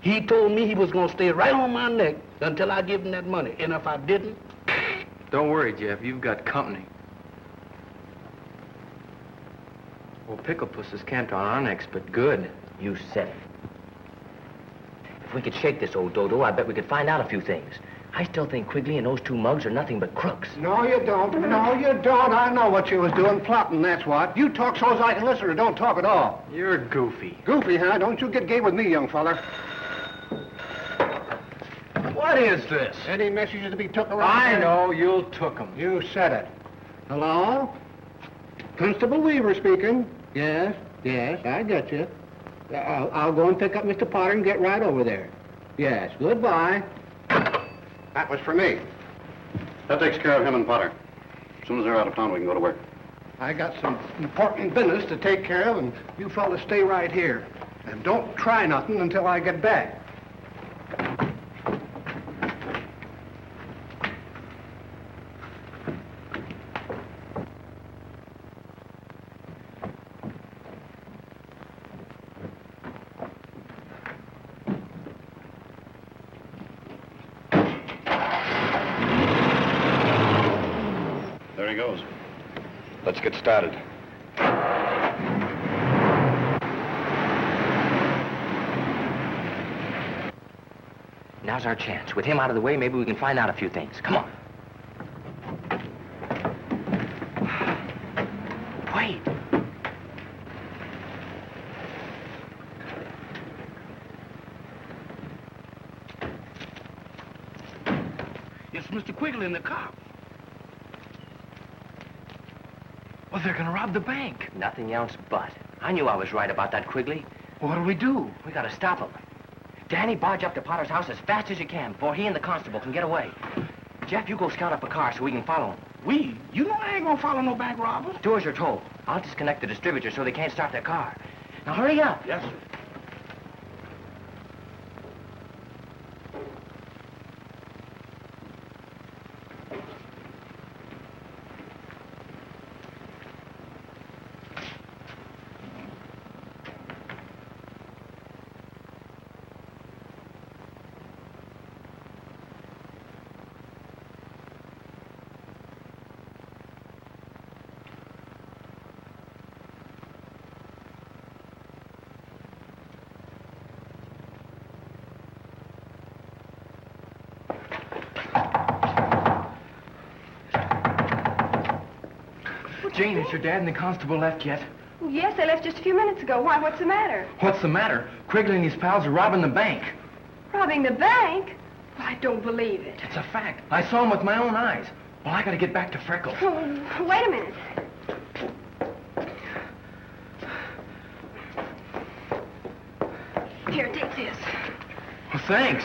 He told me he was going to stay right on my neck until I give him that money. And if I didn't... Don't worry, Jeff. You've got company. Well, Picklepuss is camped on our necks, but good. You said it. If we could shake this old dodo, I bet we could find out a few things. I still think Quigley and those two mugs are nothing but crooks. No, you don't. No, you don't. I know what you was doing, plotting, that's what. You talk so's I can listen or don't talk at all. You're goofy. Goofy, huh? Don't you get gay with me, young feller. What is this? Any messages to be took around I there? know. You'll took 'em. You said it. Hello? Constable Weaver speaking. Yes, I got you. I'll go and pick up Mr. Potter and get right over there. Yes, goodbye. That was for me. That takes care of him and Potter. As soon as they're out of town, we can go to work. I got some important business to take care of, and you fellas stay right here. And don't try nothing until I get back. There he goes. Let's get started. Now's our chance. With him out of the way, maybe we can find out a few things. Come on. Wait. It's Mr. Quigley in the car. Well, they're gonna rob the bank. Nothing else but. I knew I was right about that, Quigley. What do we do? We gotta stop him. Danny, barge up to Potter's house as fast as you can before he and the constable can get away. Jeff, you go scout up a car so we can follow him. You know I ain't gonna follow no bank robbers. Do as you're told. I'll disconnect the distributor so they can't start their car. Now hurry up. Yes, sir. Jane, has your dad and the constable left yet? Yes, they left just a few minutes ago. Why, what's the matter? What's the matter? Quigley and his pals are robbing the bank. Robbing the bank? Well, I don't believe it. It's a fact. I saw him with my own eyes. Well, I gotta get back to Freckles. Oh, wait a minute. Here, take this. Well, thanks.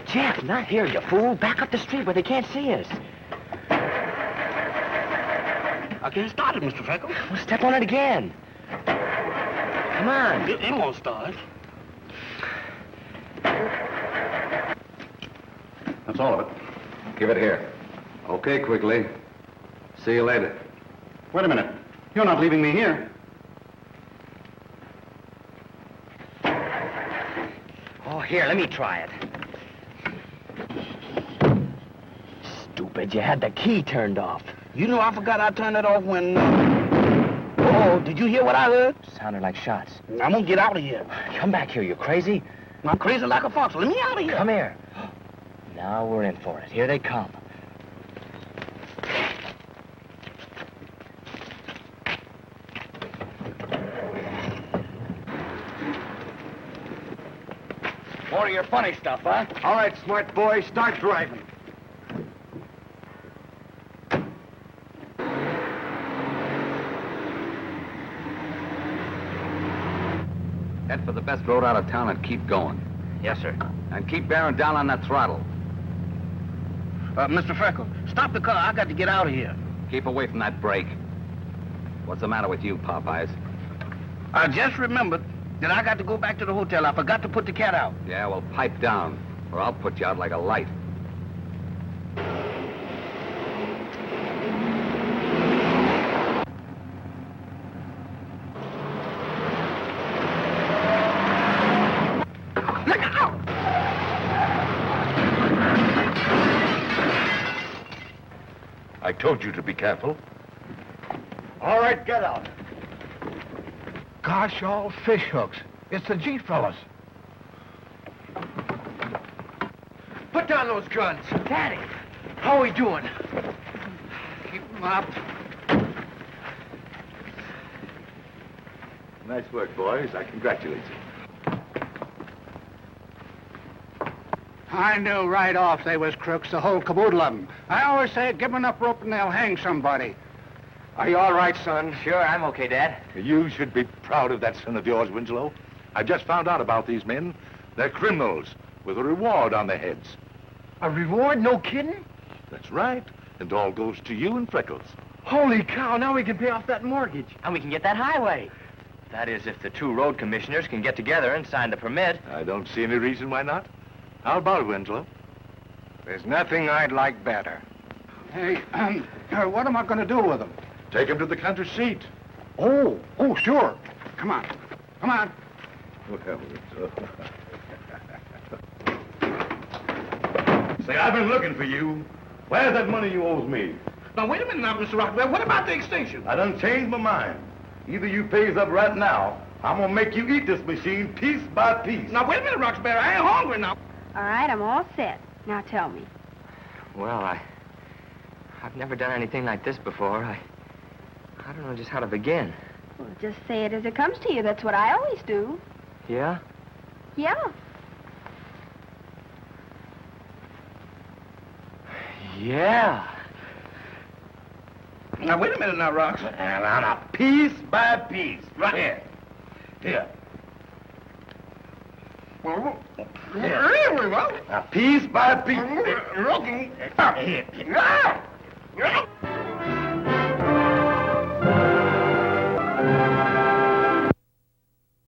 Jeff, not here, you fool. Back up the street where they can't see us. I can't start it, Mr. Freckles. Well, step on it again. Come on. It won't start. That's all of it. Give it here. Okay, Quigley. See you later. Wait a minute. You're not leaving me here. Oh, here, let me try it. Stupid, you had the key turned off. You know I forgot I turned it off when... Oh, did you hear what I heard? Sounded like shots. I'm gonna get out of here. Come back here, you crazy? I'm crazy like a fox. Let me out of here. Come here. Now we're in for it. Here they come. More of your funny stuff, huh? All right, smart boy, start driving. Head for the best road out of town and keep going. Yes, sir. And keep bearing down on that throttle. Mr. Freckles, stop the car. I got to get out of here. Keep away from that brake. What's the matter with you, Popeyes? I just remembered that I got to go back to the hotel. I forgot to put the cat out. Yeah, well, pipe down, or I'll put you out like a light. Look out! I told you to be careful. All right, get out. Gosh, all fish hooks. It's the G fellas. Put down those guns. Daddy. How are we doing? Keep them up. Nice work, boys. I congratulate you. I knew right off they was crooks, the whole caboodle of them. I always say, give them enough rope and they'll hang somebody. Are you all right, son? Sure, I'm okay, Dad. You should be proud of that son of yours, Winslow. I just found out about these men. They're criminals with a reward on their heads. A reward? No kidding? That's right. And all goes to you and Freckles. Holy cow, now we can pay off that mortgage. And we can get that highway. That is, if the two road commissioners can get together and sign the permit. I don't see any reason why not. How about it, Winslow? There's nothing I'd like better. Hey, what am I going to do with them? Take him to the country seat. Oh, sure. Come on. Come on. Well, say, I've been looking for you. Where's that money you owes me? Now, wait a minute now, Mr. Rockefeller. What about the extension? I done changed my mind. Either you pays up right now, I'm gonna make you eat this machine piece by piece. Now, wait a minute, Roxbury. I ain't hungry now. All right, I'm all set. Now tell me. Well, I've never done anything like this before. I don't know just how to begin. Well, just say it as it comes to you. That's what I always do. Yeah? Yeah. Yeah. Now, wait a minute now, Rox. Now, piece by piece. Right here. Here. Really, well? Now, piece by piece. Looking. Here.